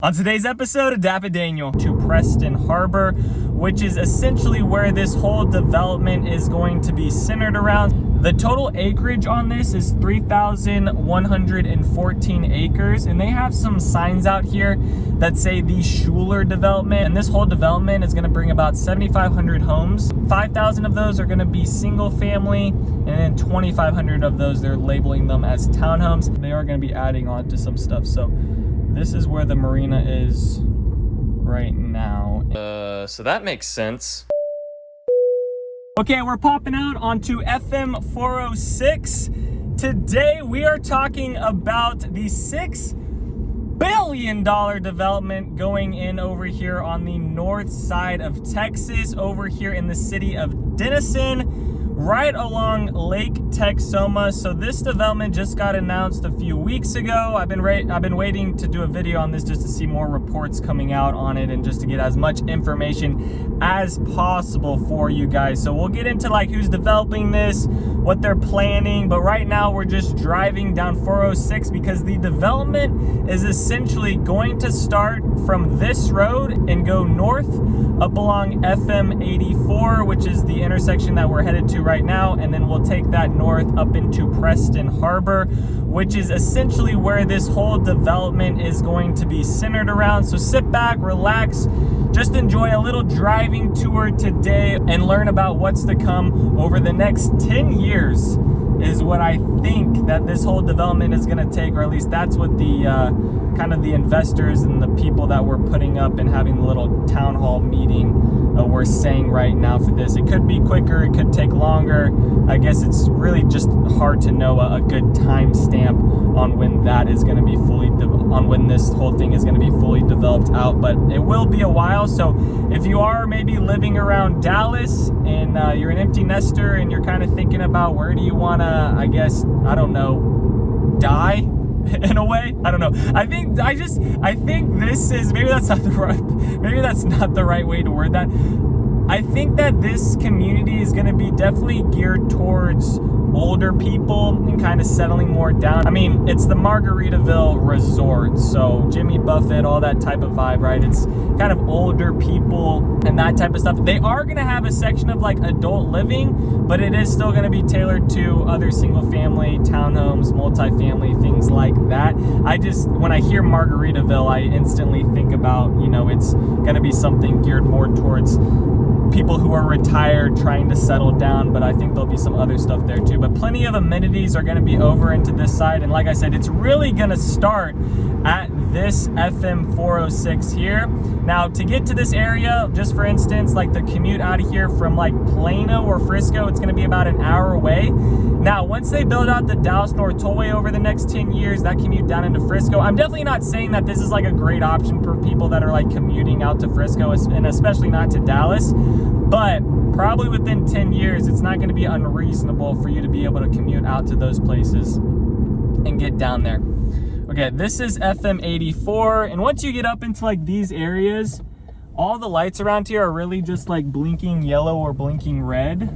On today's episode of DAPA.DANIEL to Preston Harbor, which is essentially where this whole development is going to be centered around. The total acreage on this is 3,114 acres, and they have some signs out here that say the Schuler development, and this whole development is going to bring about 7,500 homes. 5,000 of those are going to be single family, and then 2,500 of those, they're labeling them as townhomes. They are going to be adding on to some stuff, so this is where the marina is right now. So that makes sense. Okay, we're popping out onto FM 406. Today we are talking about the $6 billion development going in over here on the north side of Texas, over here in the city of Denison, right along Lake Texoma. So this development just got announced a few weeks ago. I've been waiting to do a video on this just to see more reports coming out on it and just to get as much information as possible for you guys. So we'll get into like who's developing this, what they're planning, but right now we're just driving down 406 because the development is essentially going to start from this road and go north up along FM 84, which is the intersection that we're headed to right now, and then we'll take that north up into Preston Harbor, which is essentially where this whole development is going to be centered around. So sit back, relax, just enjoy a little driving tour today and learn about what's to come over the next 10 years is what I think that this whole development is going to take, or at least that's what the kind of the investors and the people that we're putting up and having the little town hall meeting we're saying right now for this. It could be quicker, it could take longer. I guess it's really just hard to know a good time stamp on when that is going to be when this whole thing is going to be fully developed out, but it will be a while. So if you are maybe living around Dallas and you're an empty nester and you're kind of thinking about where do you want to, I guess, I don't know, die in a way, I don't know. I think this is, maybe that's not the right way to word that. I think that this community is going to be definitely geared towards older people and kind of settling more down. I mean, it's the Margaritaville resort, so Jimmy Buffett, all that type of vibe, right? It's kind of older people and that type of stuff. They are going to have a section of like adult living, but it is still going to be tailored to other single family, townhomes, multifamily, things like that. When I hear Margaritaville, I instantly think about, it's going to be something geared more towards people who are retired trying to settle down, but I think there'll be some other stuff there too. But plenty of amenities are going to be over into this side, and like I said, it's really going to start at this FM 406 here. Now, to get to this area, just for instance, like the commute out of here from like Plano or Frisco, it's going to be about an hour away. Now, once they build out the Dallas North Tollway over the next 10 years, that commute down into Frisco, I'm definitely not saying that this is like a great option for people that are like commuting out to Frisco, and especially not to Dallas, but probably within 10 years, it's not going to be unreasonable for you to be able to commute out to those places and get down there. Okay, this is FM 84, and once you get up into like these areas, all the lights around here are really just like blinking yellow or blinking red.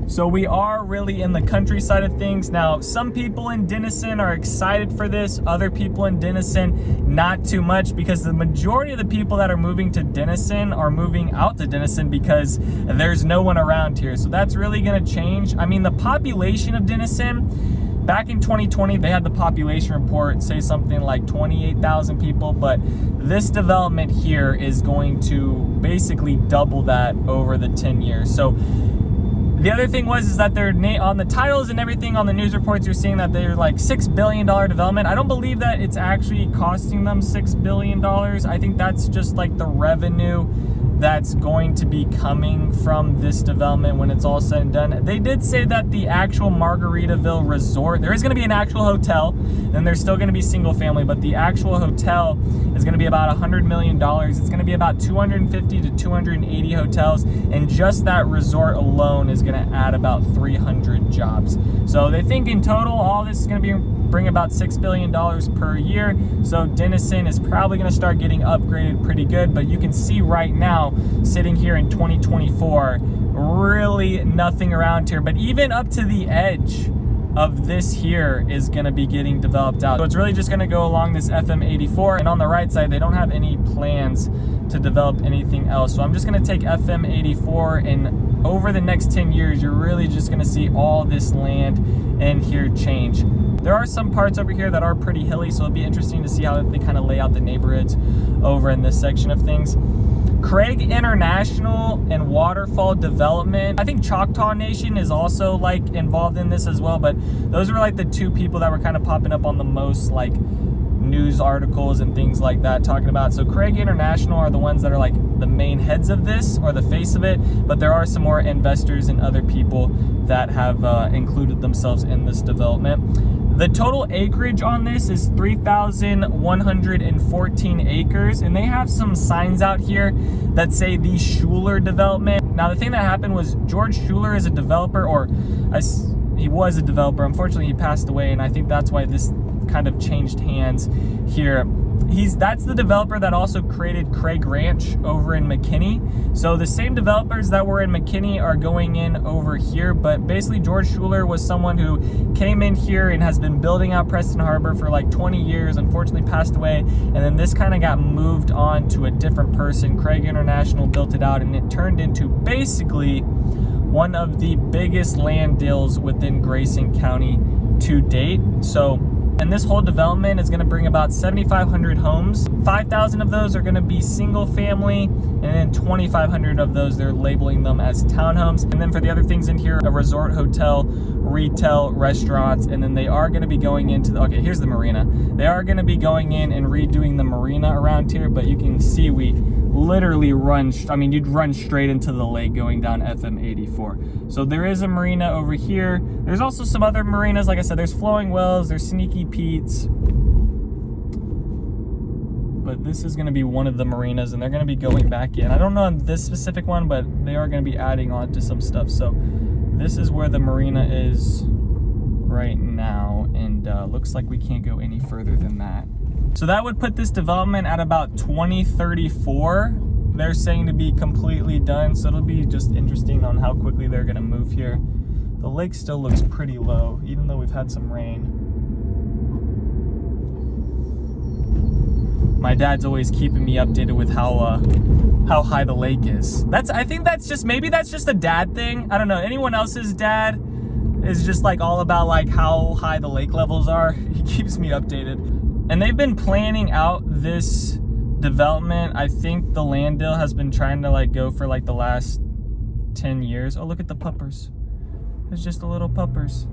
So we are really in the countryside of things. Now, some people in Denison are excited for this. Other people in Denison, not too much, because the majority of the people that are moving to Denison are moving out to Denison because there's no one around here. So that's really going to change. I mean, the population of Denison, back in 2020, they had the population report say something like 28,000 people, but this development here is going to basically double that over the 10 years. So the other thing is that they're on the titles and everything on the news reports, you're seeing that they're like $6 billion development. I don't believe that it's actually costing them $6 billion. I think that's just like the revenue that's going to be coming from this development when it's all said and done. They did say that the actual Margaritaville resort, there is going to be an actual hotel, and there's still going to be single family, but the actual hotel is going to be about $100 million. It's going to be about 250 to 280 hotels, and just that resort alone is going to add about 300 jobs. So they think in total, all this is going to bring about $6 billion per year. So Denison is probably going to start getting upgraded pretty good, but you can see right now, sitting here in 2024, really nothing around here. But even up to the edge of this here is going to be getting developed out. So it's really just going to go along this FM 84, and on the right side they don't have any plans to develop anything else. So I'm just going to take FM 84, and over the next 10 years you're really just going to see all this land in here change. There are some parts over here that are pretty hilly, so it'll be interesting to see how they kind of lay out the neighborhoods over in this section of things. Craig International and Waterfall Development. I think Choctaw Nation is also like involved in this as well, but those were like the two people that were kind of popping up on the most like news articles and things like that talking about. So Craig International are the ones that are like the main heads of this, or the face of it, but there are some more investors and other people that have included themselves in this development. The total acreage on this is 3,114 acres, and they have some signs out here that say the Schuler development. Now the thing that happened was George Schuler is a developer, or he was a developer. Unfortunately he passed away, and I think that's why this kind of changed hands here. That's the developer that also created Craig Ranch over in McKinney. So the same developers that were in McKinney are going in over here, but basically George Schuler was someone who came in here and has been building out Preston Harbor for like 20 years, unfortunately passed away, and then this kind of got moved on to a different person. Craig International built it out, and it turned into basically one of the biggest land deals within Grayson County to date. And this whole development is going to bring about 7,500 homes. 5,000 of those are going to be single family, and then 2,500 of those, they're labeling them as townhomes. And then for the other things in here, a resort hotel, retail, restaurants, and then they are going to be going into okay, here's the marina. They are going to be going in and redoing the marina around here, but you can see we literally you'd run straight into the lake going down FM 84. So there is a marina over here. There's also some other marinas. Like I said, there's Flowing Wells, there's Sneaky Pete's. But this is going to be one of the marinas, and they're going to be going back in. I don't know on this specific one, but they are going to be adding on to some stuff. So this is where the marina is right now, and looks like we can't go any further than that. So that would put this development at about 2034. They're saying to be completely done, so it'll be just interesting on how quickly they're going to move here. The lake still looks pretty low, even though we've had some rain. My dad's always keeping me updated with how high the lake is. I think that's just, maybe that's just a dad thing. I don't know. Anyone else's dad is just like all about like how high the lake levels are. He keeps me updated. And they've been planning out this development. I think the land deal has been trying to like go for like the last 10 years. Oh, look at the puppers. There's just the little puppers.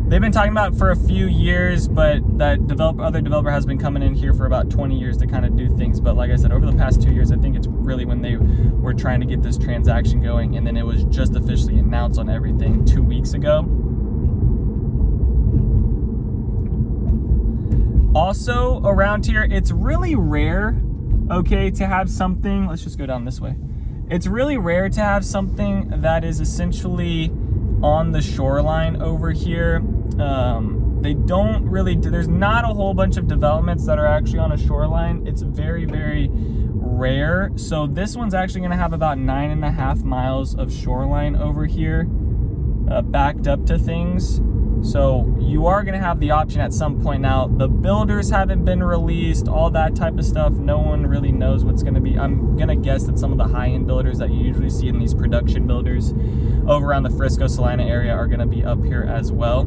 They've been talking about it for a few years, but that other developer has been coming in here for about 20 years to kind of do things. But like I said, over the past 2 years, I think it's really when they were trying to get this transaction going, and then it was just officially announced on everything 2 weeks ago. Also around here, it's really rare, okay, to have something, let's just go down this way. It's really rare to have something that is essentially on the shoreline over here. They don't really, there's not a whole bunch of developments that are actually on a shoreline. It's very, very rare. So this one's actually gonna have about 9.5 miles of shoreline over here, backed up to things. So you are going to have the option at some point. Now, the builders haven't been released, all that type of stuff. No one really knows what's going to be. I'm going to guess that some of the high-end builders that you usually see in these production builders over around the Frisco, Salina area are going to be up here as well.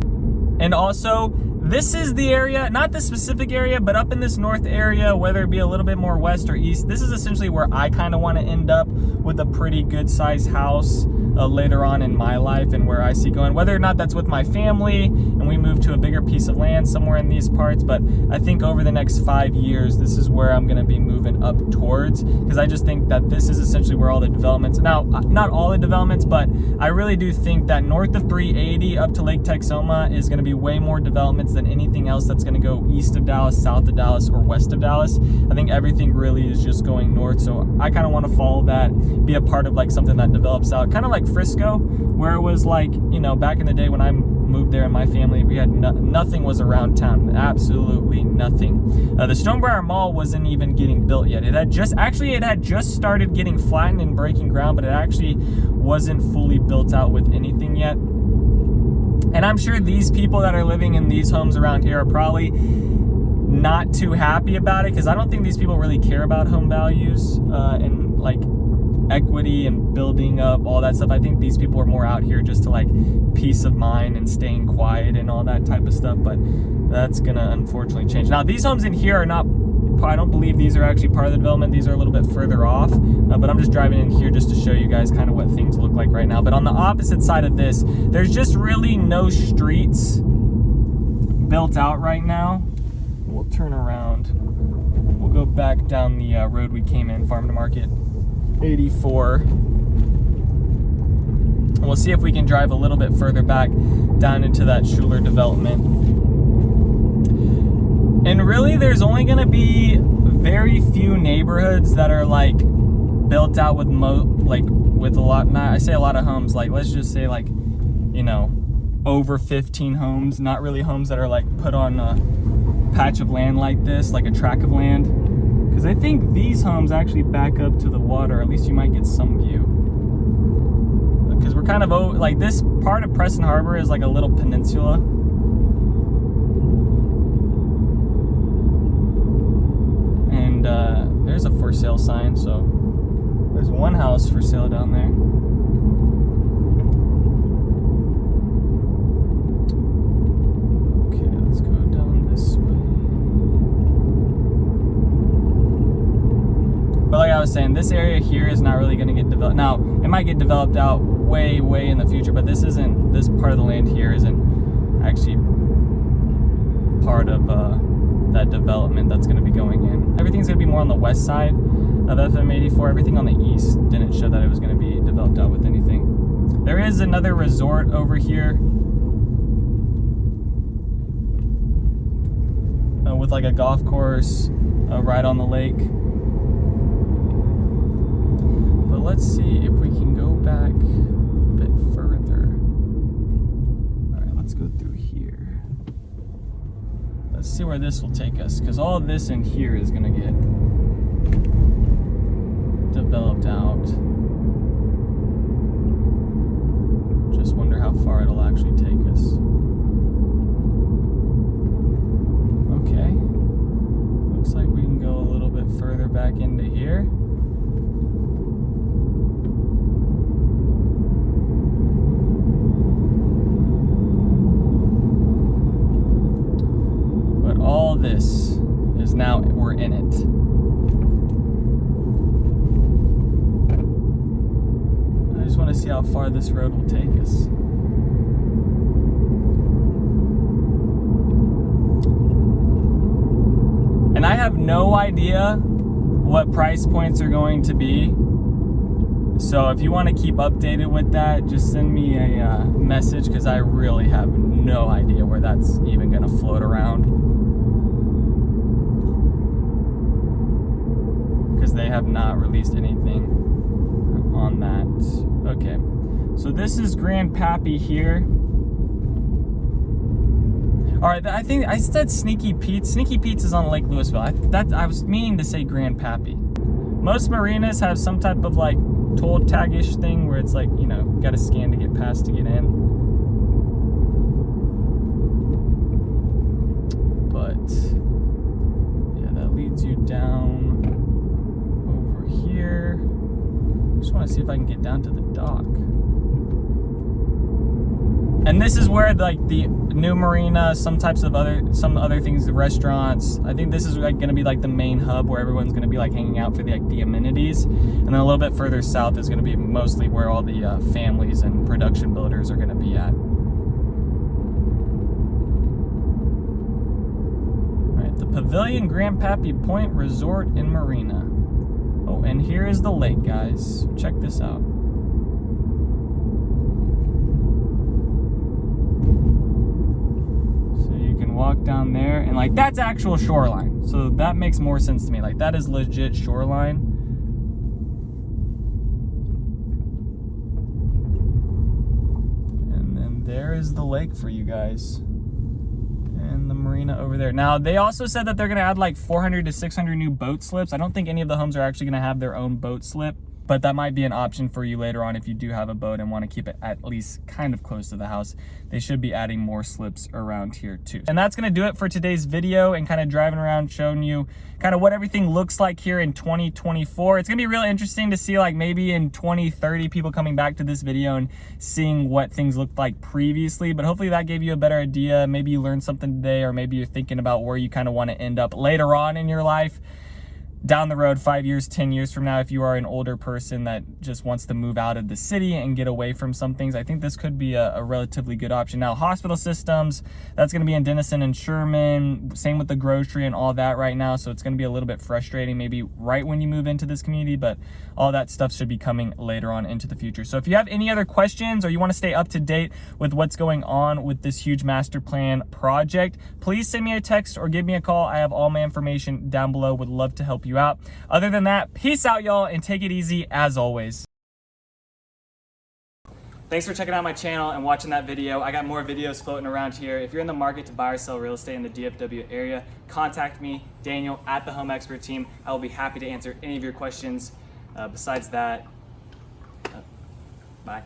And also, this is the area, not the specific area, but up in this north area, whether it be a little bit more west or east, this is essentially where I kind of want to end up with a pretty good sized house later on in my life, and where I see going, whether or not that's with my family and we move to a bigger piece of land somewhere in these parts. But I think over the next 5 years, this is where I'm going to be moving up towards, because I just think that this is essentially where all the developments, now not all the developments, but I really do think that north of 380 up to Lake Texoma is going to be way more developments than anything else that's going to go east of Dallas, south of Dallas, or west of Dallas. I think everything really is just going north, so I kind of want to follow that, be a part of like something that develops out, kind of like Frisco, where it was like, you know, back in the day when moved there in my family, we had nothing was around town. Absolutely nothing. The Stonebriar Mall wasn't even getting built yet. It had just started getting flattened and breaking ground, but it actually wasn't fully built out with anything yet. And I'm sure these people that are living in these homes around here are probably not too happy about it, because I don't think these people really care about home values and like equity and building up all that stuff. I think these people are more out here just to like peace of mind and staying quiet and all that type of stuff, but that's gonna unfortunately change. Now these homes in here are not, I don't believe these are actually part of the development. These are a little bit further off, but I'm just driving in here just to show you guys kind of what things look like right now. But on the opposite side of this, there's just really no streets built out right now. We'll turn around. We'll go back down the road we came in, Farm to Market 84. And we'll see if we can drive a little bit further back down into that Schuler development. And really, there's only going to be very few neighborhoods that are like built out with with a lot. Not, I say a lot of homes. Like let's just say like, you know, over 15 homes. Not really homes that are like put on a patch of land like this, like a tract of land. Because I think these homes actually back up to the water. At least you might get some view. Because we're kind of like this part of Preston Harbor is like a little peninsula. And there's a for sale sign, so there's one house for sale down there. Okay, let's go down this way. But like I was saying, this area here is not really going to get developed. Now, it might get developed out way in the future, but this part of the land here isn't actually part of that development that's going to be going in. Everything's going to be more on the west side of FM84. Everything on the east didn't show that it was going to be developed out with anything. There is another resort over here with like a golf course right on the lake. But let's see if we can go back a bit further. All right, let's go through here. Let's see where this will take us, because all of this in here is going to get developed out. Just wonder how far it'll actually take us. Okay. Looks like we can go a little bit further back into here. But all this is now, we're in it. I just want to see how far this road will take us. And I have no idea what price points are going to be. So if you want to keep updated with that, just send me a message, because I really have no idea where that's even going to float around. Because they have not released anything on that. Okay, so this is Grandpappy here. All right, I think I said Sneaky Pete's. Sneaky Pete's is on Lake Lewisville. I was meaning to say Grandpappy. Most marinas have some type of like toll tag-ish thing where it's like, you know, got to scan to get past to get in. But yeah, that leads you down over here. Just want to see if I can get down to the dock. And this is where like the new marina, some other things, the restaurants. I think this is like going to be like the main hub where everyone's going to be like hanging out for the amenities. And then a little bit further south is going to be mostly where all the families and production builders are going to be at. All right, the Pavilion Grandpappy Point Resort and Marina. Oh, and here is the lake, guys. Check this out. Walk down there, and like that's actual shoreline, so that makes more sense to me. Like that is legit shoreline. And then there is the lake for you guys. And the marina over there. Now, they also said that they're gonna add like 400 to 600 new boat slips. I don't think any of the homes are actually gonna have their own boat slip, but that might be an option for you later on if you do have a boat and want to keep it at least kind of close to the house. They should be adding more slips around here too. And that's gonna do it for today's video and kind of driving around showing you kind of what everything looks like here in 2024. It's gonna be really interesting to see like maybe in 2030 people coming back to this video and seeing what things looked like previously, but hopefully that gave you a better idea. Maybe you learned something today, or maybe you're thinking about where you kind of want to end up later on in your life. Down the road, 5 years, 10 years from now, if you are an older person that just wants to move out of the city and get away from some things, I think this could be a relatively good option. Now, hospital systems, that's going to be in Denison and Sherman, same with the grocery and all that right now, so it's going to be a little bit frustrating maybe right when you move into this community, but all that stuff should be coming later on into the future. So if you have any other questions or you want to stay up to date with what's going on with this huge master plan project, please send me a text or give me a call. I have all my information down below. Would love to help you out. Other than that, peace out, y'all, and take it easy as always. Thanks for checking out my channel and watching that video. I got more videos floating around here. If you're in the market to buy or sell real estate in the DFW area, contact me, Daniel, at the Home Expert Team. I will be happy to answer any of your questions. Besides that, bye.